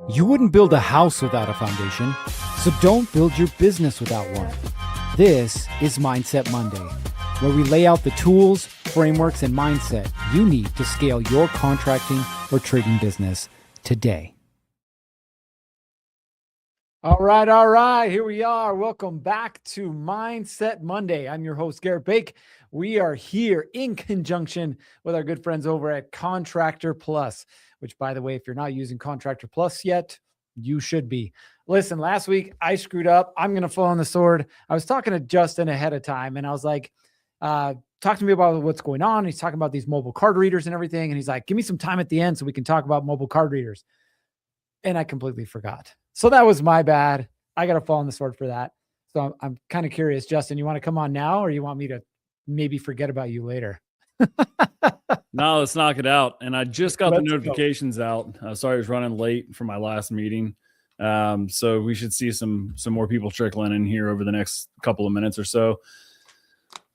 You wouldn't build a house without a foundation, so don't build your business without one. This is Mindset Monday, where we lay out the tools, frameworks, and mindset you need to scale your contracting or trading business today. All right. Here we are. Welcome back to Mindset Monday. I'm your host, Gerritt Bake. We are here in conjunction with our good friends over at Contractor Plus, which, by the way, if you're not using Contractor Plus yet, you should be. Listen, last week I screwed up. I'm going to fall on the sword. I was talking to Justin ahead of time, and I was like, talk to me about what's going on. He's talking about these mobile card readers and everything. And he's like, give me some time at the end so we can talk about mobile card readers. And I completely forgot. So that was my bad. I got to fall on the sword for that. So I'm kind of curious, Justin, you want to come on now, or you want me to maybe forget about you later? No, let's knock it out. And I just got the notifications out. Sorry, I was running late for my last meeting. So we should see some more people trickling in here over the next couple of minutes or so.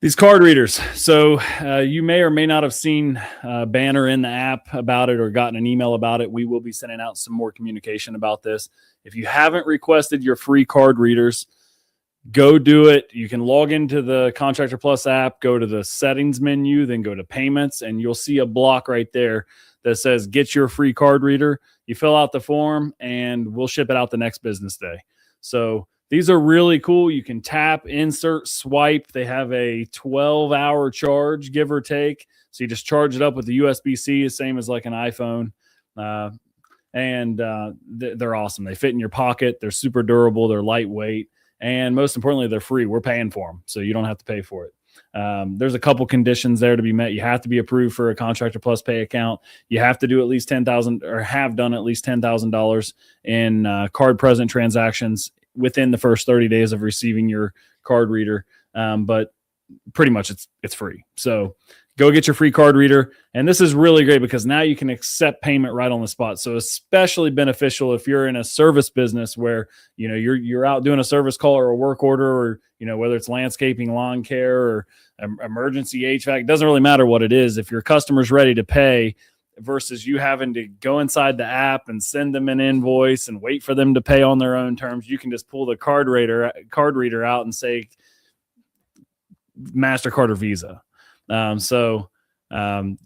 These card readers. So you may or may not have seen a banner in the app about it or gotten an email about it. We will be sending out some more communication about this. If you haven't requested your free card readers, go do it. You can log into the Contractor Plus app, go to the settings menu, then go to payments, and you'll see a block right there that says get your free card reader. You fill out the form and we'll ship it out the next business day. So these are really cool. You can tap, insert, swipe. They have a 12-hour charge, give or take. So you just charge it up with the USB-C, the same as like an iPhone. They're awesome. They fit in your pocket. They're super durable. They're lightweight. And most importantly, they're free. We're paying for them, so you don't have to pay for it. There's a couple conditions there to be met. You have to be approved for a Contractor Plus Pay account. You have to do at least $10,000 or have done at least $10,000 in card present transactions within the first 30 days of receiving your card reader. But pretty much it's free. So go get your free card reader. And this is really great because now you can accept payment right on the spot. So especially beneficial if you're in a service business where, you know, you're out doing a service call or a work order, or, you know, whether it's landscaping, lawn care, or emergency HVAC, it doesn't really matter what it is. If your customer's ready to pay versus you having to go inside the app and send them an invoice and wait for them to pay on their own terms, you can just pull the card reader out and say MasterCard or Visa.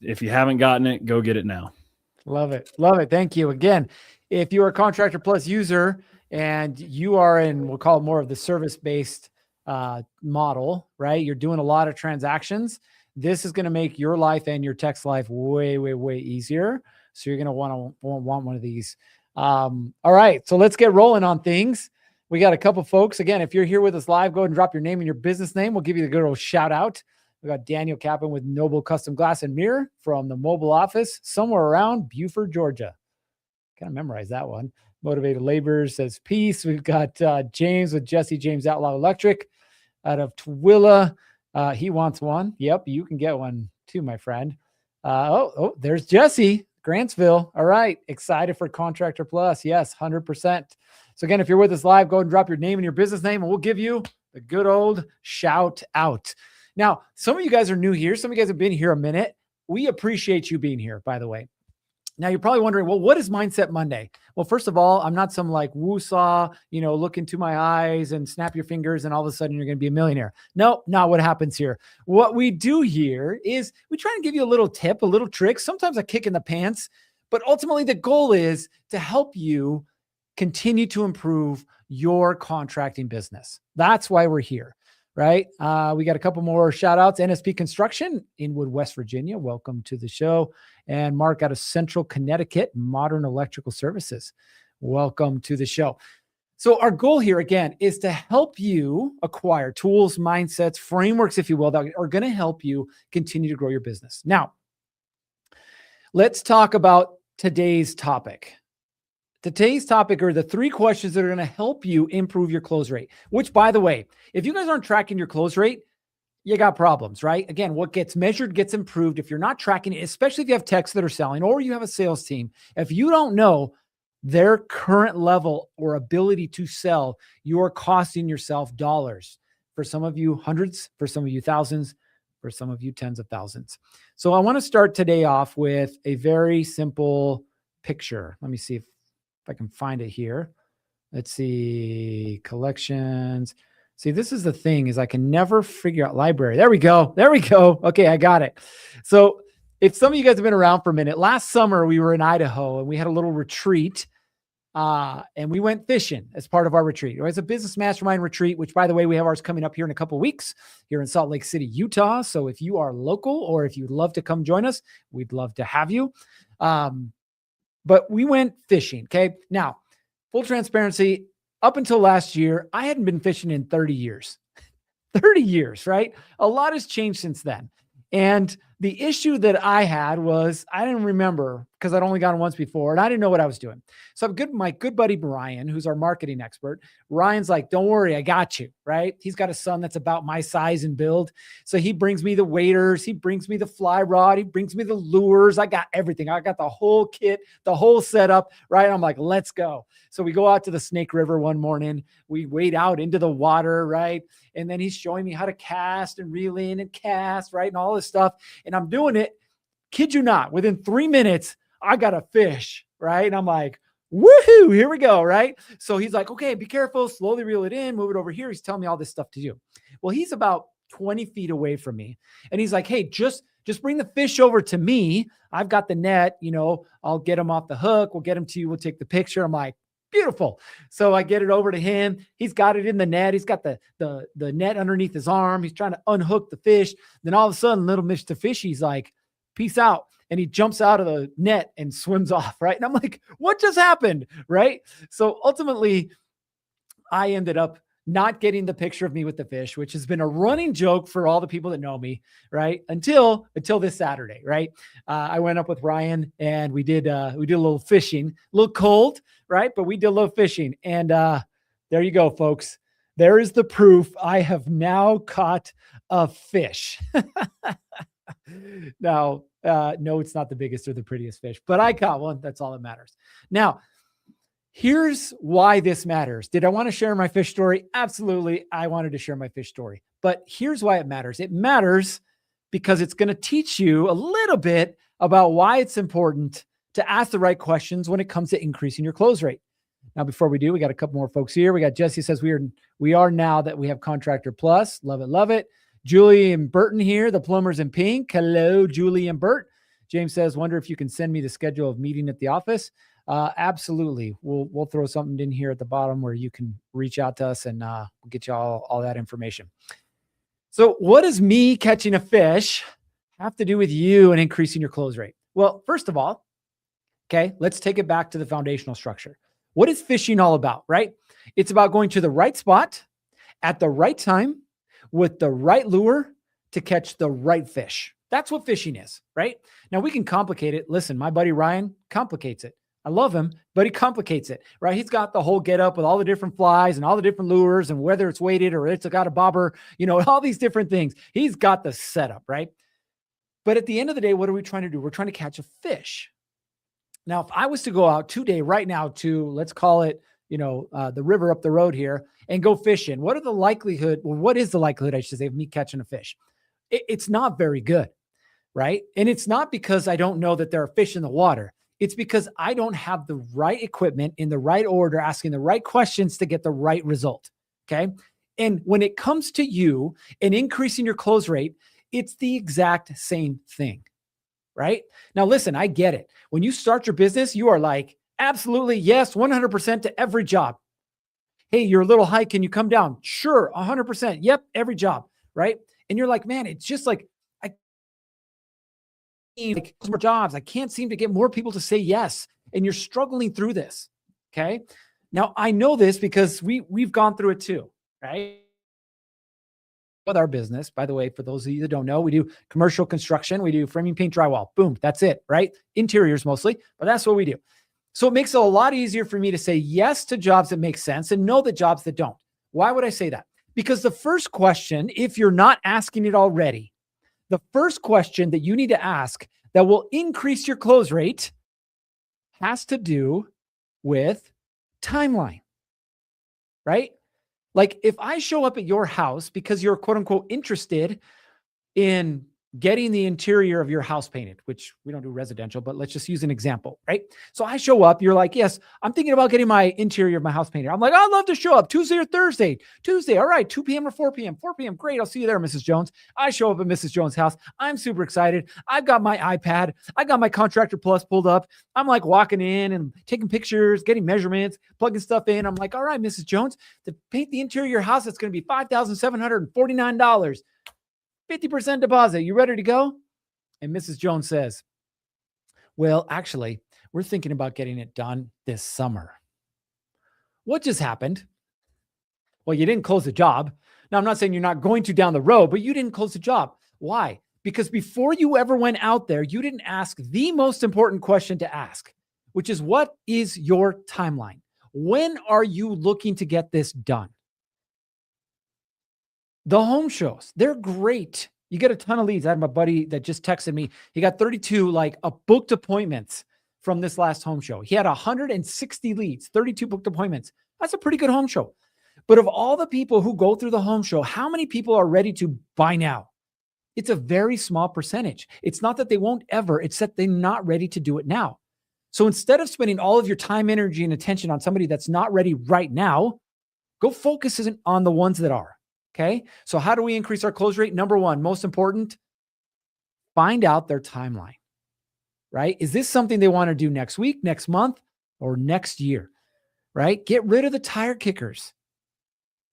If you haven't gotten it, go get it now. Love it. Thank you. Again, if you're a Contractor Plus user and you are in, we'll call it more of the service-based model, right? You're doing a lot of transactions. This is going to make your life and your tech's life way, way, way easier. So you're going to want one of these. All right. So let's get rolling on things. We got a couple folks. Again, if you're here with us live, go ahead and drop your name and your business name. We'll give you the good old shout out. We got Daniel Kaplan with Noble Custom Glass and Mirror from the mobile office somewhere around Buford, Georgia. Kind of memorize that one. Motivated Labor says peace. We've got James with Jesse James Outlaw Electric out of Tooele. He wants one. Yep, you can get one too, my friend. There's Jesse, Grantsville. All right, excited for Contractor Plus. Yes, 100%. So again, if you're with us live, go ahead and drop your name and your business name, and we'll give you the good old shout out. Now, some of you guys are new here. Some of you guys have been here a minute. We appreciate you being here, by the way. Now, you're probably wondering, well, what is Mindset Monday? Well, first of all, I'm not some like woo-saw, look into my eyes and snap your fingers and all of a sudden you're going to be a millionaire. No, not what happens here. What we do here is we try and give you a little tip, a little trick, sometimes a kick in the pants, but ultimately the goal is to help you continue to improve your contracting business. That's why we're here. Right. We got a couple more shout outs. NSP Construction, Inwood, West Virginia. Welcome to the show. And Mark out of Central Connecticut, Modern Electrical Services. Welcome to the show. So our goal here, again, is to help you acquire tools, mindsets, frameworks, if you will, that are going to help you continue to grow your business. Now, let's talk about today's topic. Today's topic are the 3 questions that are going to help you improve your close rate, which, by the way, if you guys aren't tracking your close rate, you got problems, right? Again, what gets measured gets improved. If you're not tracking it, especially if you have techs that are selling or you have a sales team, if you don't know their current level or ability to sell, you're costing yourself dollars. For some of you, hundreds, for some of you, thousands, for some of you, tens of thousands. So I want to start today off with a very simple picture. Let me see if if I can find it here. Let's see, collections. See, this is the thing is I can never figure out library. There we go. There we go. Okay, I got it. So if some of you guys have been around for a minute, last summer we were in Idaho and we had a little retreat and we went fishing as part of our retreat. It was a business mastermind retreat, which by the way, we have ours coming up here in a couple of weeks here in Salt Lake City, Utah. So if you are local or if you'd love to come join us, we'd love to have you. But we went fishing. Okay. Now, full transparency, up until last year, I hadn't been fishing in 30 years. 30 years, right? A lot has changed since then. And the issue that I had was I didn't remember because I'd only gone once before and I didn't know what I was doing. So my good buddy, Brian, who's our marketing expert, Ryan's like, don't worry, I got you, right? He's got a son that's about my size and build. So he brings me the waders. He brings me the fly rod. He brings me the lures. I got everything. I got the whole kit, the whole setup, right? I'm like, let's go. So we go out to the Snake River one morning. We wade out into the water, right? And then he's showing me how to cast and reel in and cast, right? And all this stuff. And I'm doing it. Kid you not, within 3 minutes, I got a fish, right? And I'm like, woohoo, here we go, right? So he's like, okay, be careful, slowly reel it in, move it over here. He's telling me all this stuff to do. Well, he's about 20 feet away from me. And he's like, hey, just bring the fish over to me. I've got the net, I'll get him off the hook. We'll get him to you. We'll take the picture. I'm like, beautiful. So I get it over to him. He's got it in the net. He's got the net underneath his arm. He's trying to unhook the fish. Then all of a sudden, little Mr. Fishy's like, peace out. And he jumps out of the net and swims off, right? And I'm like, what just happened, right? So ultimately, I ended up not getting the picture of me with the fish, which has been a running joke for all the people that know me, right? Until this Saturday, right? I went up with Ryan and we did a little fishing, a little cold, right? But we did a little fishing. And there you go, folks. There is the proof. I have now caught a fish. Now, no, it's not the biggest or the prettiest fish, but I caught one. That's all that matters. Now, here's why this matters. Did I want to share my fish story? Absolutely. I wanted to share my fish story, but here's why it matters. It matters because it's going to teach you a little bit about why it's important to ask the right questions when it comes to increasing your close rate. Now, before we do, we got a couple more folks here. We got Jesse says we are now that we have Contractor Plus. Love it. Love it. Julie and Burton here, the plumbers in pink. Hello, Julie and Bert. James says, wonder if you can send me the schedule of meeting at the office. Absolutely. We'll throw something in here at the bottom where you can reach out to us and we'll get you all that information. So what does me catching a fish have to do with you and increasing your close rate? Well, first of all, okay, let's take it back to the foundational structure. What is fishing all about, right? It's about going to the right spot at the right time with the right lure to catch the right fish. That's what fishing is, right? Now we can complicate it. Listen, my buddy Ryan complicates it. I love him, but he complicates it, right? He's got the whole get up with all the different flies and all the different lures and whether it's weighted or it's got a bobber, all these different things. He's got the setup, right? But at the end of the day, what are we trying to do? We're trying to catch a fish. Now, if I was to go out today, right now to, let's call it, the river up the road here and go fishing, what is the likelihood, I should say, of me catching a fish? It's not very good, right? And it's not because I don't know that there are fish in the water. It's because I don't have the right equipment in the right order, asking the right questions to get the right result. Okay. And when it comes to you and increasing your close rate, it's the exact same thing, right? Now, listen, I get it. When you start your business, you are like, absolutely, yes, 100% to every job. Hey, you're a little high. Can you come down? Sure, 100%. Yep, every job, right? And you're like, man, it's just like, more jobs. I can't seem to get more people to say yes. And you're struggling through this. Okay. Now I know this because we've gone through it too, right? With our business, by the way, for those of you that don't know, we do commercial construction. We do framing, paint, drywall. Boom. That's it, right? Interiors mostly, but that's what we do. So it makes it a lot easier for me to say yes to jobs that make sense and no the jobs that don't. Why would I say that? Because the first question, if you're not asking it already, the first question that you need to ask that will increase your close rate has to do with timeline, right? Like if I show up at your house because you're quote unquote interested in getting the interior of your house painted, which we don't do residential, but let's just use an example, right? So I show up, you're like, yes, I'm thinking about getting my interior of my house painted. I'm like, I'd love to show up Tuesday or Thursday. Tuesday, all right, 2 p.m. or 4 p.m. 4 p.m. Great, I'll see you there, Mrs. Jones. I show up at Mrs. Jones' house. I'm super excited. I've got my iPad. I got my Contractor Plus pulled up. I'm like walking in and taking pictures, getting measurements, plugging stuff in. I'm like, all right, Mrs. Jones, to paint the interior of your house, it's going to be $5,749. 50% deposit. You ready to go? And Mrs. Jones says, well, actually, we're thinking about getting it done this summer. What just happened? Well, you didn't close the job. Now, I'm not saying you're not going to down the road, but you didn't close the job. Why? Because before you ever went out there, you didn't ask the most important question to ask, which is, what is your timeline? When are you looking to get this done? The home shows, they're great. You get a ton of leads. I had my buddy that just texted me. He got 32 booked appointments from this last home show. He had 160 leads, 32 booked appointments. That's a pretty good home show. But of all the people who go through the home show, how many people are ready to buy now? It's a very small percentage. It's not that they won't ever, it's that they're not ready to do it now. So instead of spending all of your time, energy, and attention on somebody that's not ready right now, go focus on the ones that are. Okay. So how do we increase our close rate? Number one, most important, find out their timeline, right? Is this something they want to do next week, next month, or next year, right? Get rid of the tire kickers.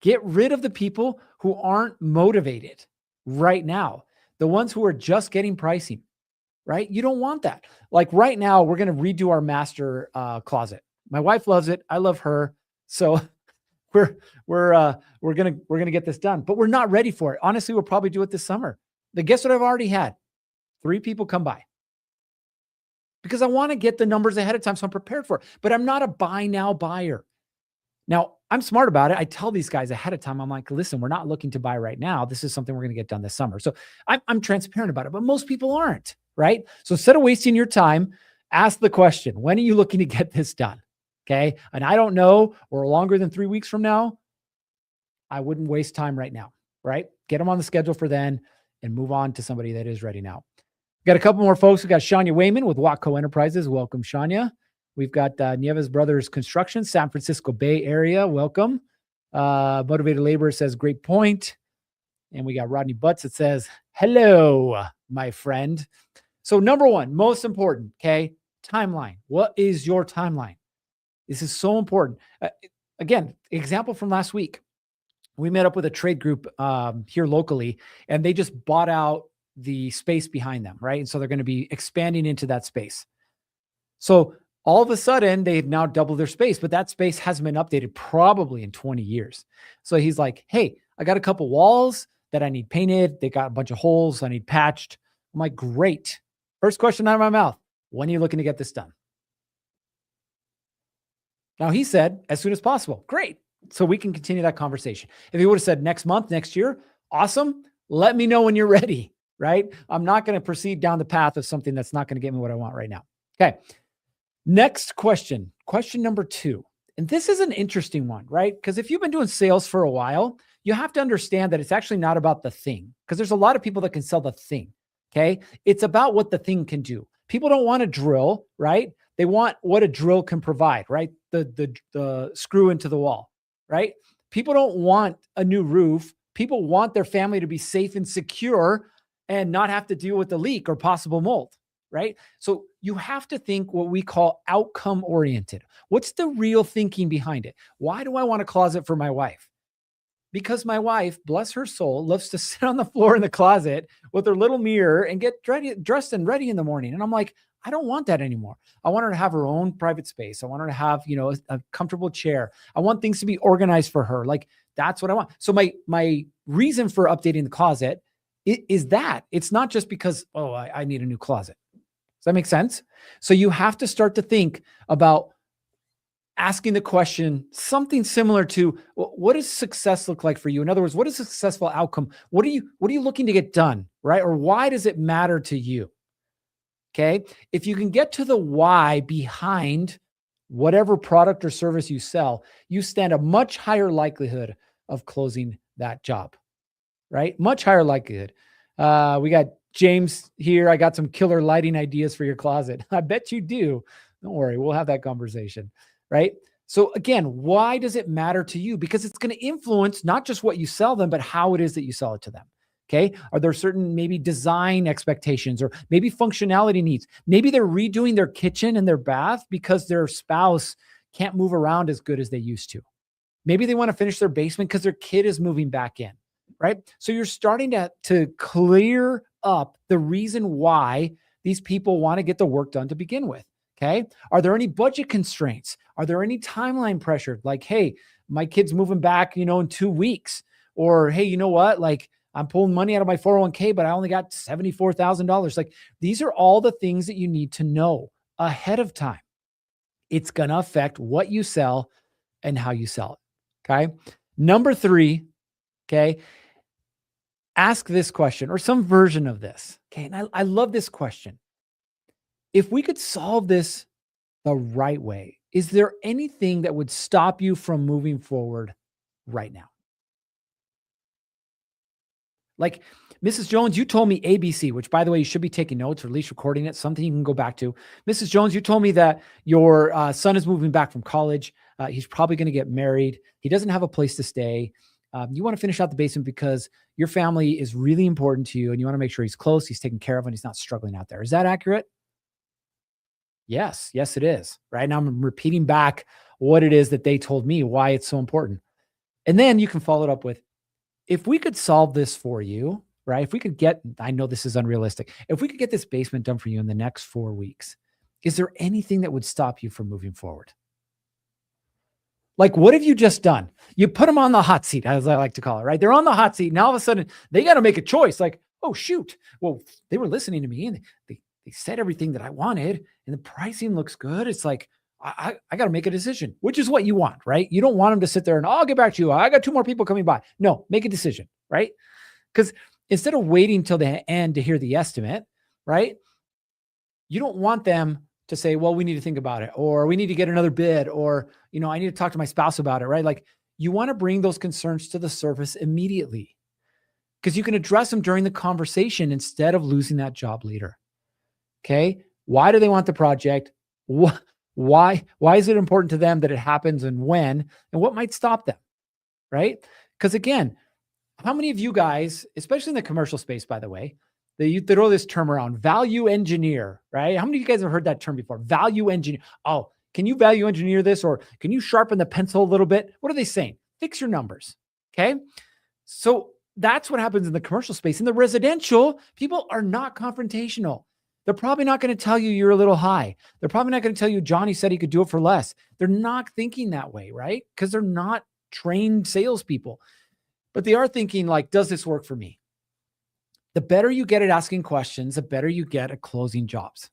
Get rid of the people who aren't motivated right now. The ones who are just getting pricing, right? You don't want that. Like right now, we're going to redo our master closet. My wife loves it. I love her. So we're gonna get this done, but we're not ready for it. Honestly, we'll probably do it this summer. Guess what I've already had? 3 people come by because I want to get the numbers ahead of time, so I'm prepared for it. But I'm not a buy now buyer. Now I'm smart about it. I tell these guys ahead of time. I'm like, listen, we're not looking to buy right now. This is something we're gonna get done this summer. So I'm transparent about it, but most people aren't, right? So instead of wasting your time, ask the question: when are you looking to get this done? Okay. And I don't know, or longer than 3 weeks from now, I wouldn't waste time right now, right? Get them on the schedule for then and move on to somebody that is ready now. We've got a couple more folks. We've got Shania Wayman with Watco Enterprises. Welcome, Shania. We've got Nieves Brothers Construction, San Francisco Bay Area. Welcome. Motivated Laborer says, great point. And we got Rodney Butts that says, hello, my friend. So number one, most important, okay, timeline. What is your timeline? This is so important. Again, example from last week. We met up with a trade group here locally, and they just bought out the space behind them, right? And so they're going to be expanding into that space. So all of a sudden, they've now doubled their space, but that space hasn't been updated probably in 20 years. So he's like, hey, I got a couple walls that I need painted. They got a bunch of holes I need patched. I'm like, great. First question out of my mouth: when are you looking to get this done? Now he said, as soon as possible. Great. So we can continue that conversation. If he would have said next month, next year, awesome. Let me know when you're ready, right? I'm not going to proceed down the path of something that's not going to get me what I want right now. Okay. Next question. Question number 2. And this is an interesting one, right? Because if you've been doing sales for a while, you have to understand that it's actually not about the thing, because there's a lot of people that can sell the thing. Okay. It's about what the thing can do. People don't want a drill, right? They want what a drill can provide, right? The screw into the wall, right? People don't want a new roof. People want their family to be safe and secure and not have to deal with the leak or possible mold, right? So you have to think what we call outcome oriented. What's the real thinking behind it? Why do I want a closet for my wife? Because my wife, bless her soul, loves to sit on the floor in the closet with her little mirror and get dressed and ready in the morning. And I'm like, I don't want that anymore. I want her to have her own private space. I want her to have, a comfortable chair. I want things to be organized for her. Like, that's what I want. So my reason for updating the closet is that it's not just because, I need a new closet. Does that make sense? So you have to start to think about asking the question, something similar to, what does success look like for you? In other words, what is a successful outcome? What are you looking to get done, right? Or why does it matter to you? Okay. If you can get to the why behind whatever product or service you sell, you stand a much higher likelihood of closing that job, right? Much higher likelihood. We got James here, I got some killer lighting ideas for your closet. I bet you do. Don't worry, we'll have that conversation, right? So again, why does it matter to you? Because it's going to influence not just what you sell them, but how it is that you sell it to them. Okay. Are there certain maybe design expectations or maybe functionality needs? Maybe they're redoing their kitchen and their bath because their spouse can't move around as good as they used to. Maybe they want to finish their basement because their kid is moving back in, right? So you're starting to clear up the reason why these people want to get the work done to begin with. Okay. Are there any budget constraints? Are there any timeline pressure? Like, hey, my kid's moving back, in 2 weeks. Or, hey, you know what? Like, I'm pulling money out of my 401k, but I only got $74,000. Like, these are all the things that you need to know ahead of time. It's going to affect what you sell and how you sell it. Okay. Number 3, okay. Ask this question or some version of this. Okay. And I love this question. If we could solve this the right way, is there anything that would stop you from moving forward right now? Like, Mrs. Jones, you told me ABC, which, by the way, you should be taking notes or at least recording it, something you can go back to. Mrs. Jones, you told me that your son is moving back from college. He's probably going to get married. He doesn't have a place to stay. You want to finish out the basement because your family is really important to you and you want to make sure he's close, he's taken care of, and he's not struggling out there. Is that accurate? Yes. Yes, it is. Right now, I'm repeating back what it is that they told me, why it's so important. And then you can follow it up with, if we could solve this for you, right? If we could I know this is unrealistic. If we could get this basement done for you in the next 4 weeks, is there anything that would stop you from moving forward? Like, what have you just done? You put them on the hot seat, as I like to call it, right? They're on the hot seat. Now all of a sudden they got to make a choice. Like, oh shoot. Well, they were listening to me and they said everything that I wanted and the pricing looks good. It's like, I got to make a decision, which is what you want, right? You don't want them to sit there and I'll get back to you. I got 2 more people coming by. No, make a decision, right? Because instead of waiting till the end to hear the estimate, right? You don't want them to say, well, we need to think about it, or we need to get another bid, or, I need to talk to my spouse about it, right? Like, you want to bring those concerns to the surface immediately because you can address them during the conversation instead of losing that job leader. Okay. Why do they want the project? Why is it important to them that it happens and when, and what might stop them? Right. Because again, how many of you guys, especially in the commercial space, by the way, they throw this term around, value engineer, right? How many of you guys have heard that term before? Value engineer. Oh, can you value engineer this? Or can you sharpen the pencil a little bit? What are they saying? Fix your numbers. Okay. So that's what happens in the commercial space. In the residential, people are not confrontational. They're probably not going to tell you you're a little high. They're probably not going to tell you Johnny said he could do it for less. They're not thinking that way, right? Because they're not trained salespeople. But they are thinking like, does this work for me? The better you get at asking questions, the better you get at closing jobs.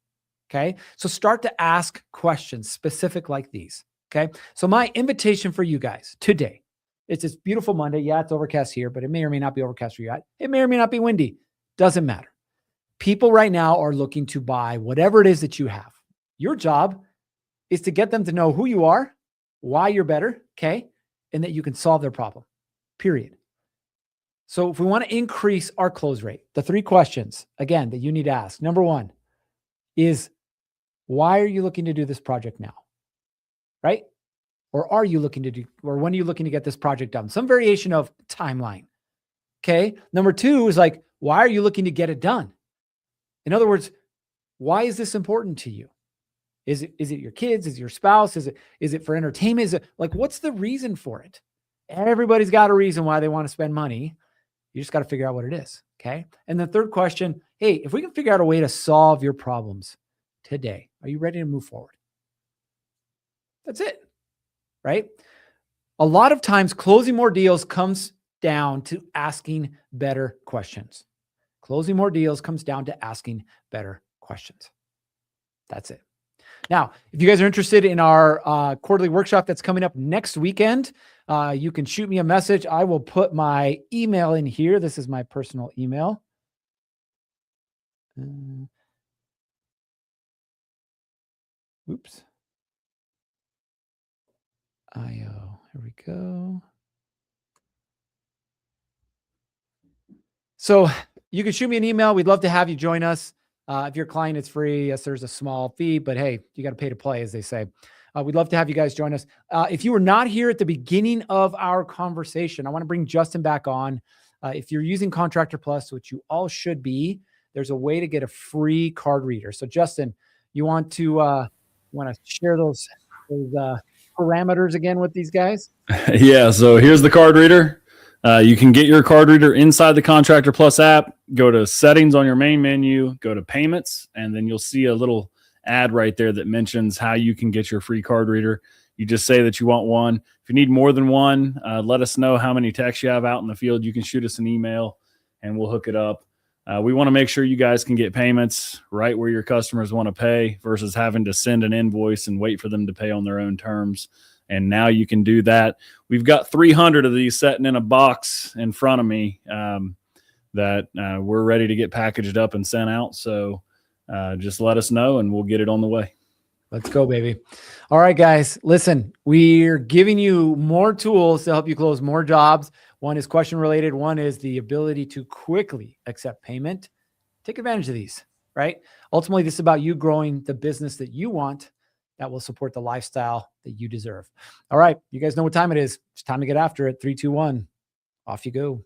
Okay. So start to ask questions specific like these. Okay. So my invitation for you guys today, it's this beautiful Monday. Yeah, it's overcast here, but it may or may not be overcast for you. It may or may not be windy. Doesn't matter. People right now are looking to buy whatever it is that you have. Your job is to get them to know who you are, why you're better. Okay. And that you can solve their problem. Period. So if we want to increase our close rate, the 3 questions, again, that you need to ask. Number 1 is, why are you looking to do this project now? Right? Or are you looking to do, or when are you looking to get this project done? Some variation of timeline. Okay. Number 2 is like, why are you looking to get it done? In other words, why is this important to you? Is it your kids? Is it your spouse? Is it for entertainment? Is it like, what's the reason for it? Everybody's got a reason why they want to spend money. You just got to figure out what it is. Okay. And the 3rd question, hey, if we can figure out a way to solve your problems today, are you ready to move forward? That's it. Right. A lot of times closing more deals comes down to asking better questions. Closing more deals comes down to asking better questions. That's it. Now, if you guys are interested in our quarterly workshop that's coming up next weekend, you can shoot me a message. I will put my email in here. This is my personal email. Oops. IO. Here we go. So you can shoot me an email. We'd love to have you join us. If you're a client, it's free. Yes, there's a small fee, but hey, you got to pay to play, as they say. We'd love to have you guys join us. If you were not here at the beginning of our conversation, I want to bring Justin back on. If you're using Contractor Plus, which you all should be, there's a way to get a free card reader. So Justin, you want to share those parameters again with these guys? Yeah. So here's the card reader. You can get your card reader inside the Contractor Plus app. Go to settings on your main menu, go to payments, and then you'll see a little ad right there that mentions how you can get your free card reader. You just say that you want one. If you need more than one, let us know how many techs you have out in the field. You can shoot us an email and we'll hook it up. We want to make sure you guys can get payments right where your customers want to pay versus having to send an invoice and wait for them to pay on their own terms. And now you can do that. We've got 300 of these sitting in a box in front of me that we're ready to get packaged up and sent out. So just let us know and we'll get it on the way. Let's go, baby. All right, guys, listen, we're giving you more tools to help you close more jobs. One is question related. One is the ability to quickly accept payment. Take advantage of these, right? Ultimately, this is about you growing the business that you want that will support the lifestyle that you deserve. All right, you guys know what time it is. It's time to get after it. 3, 2, 1, off you go.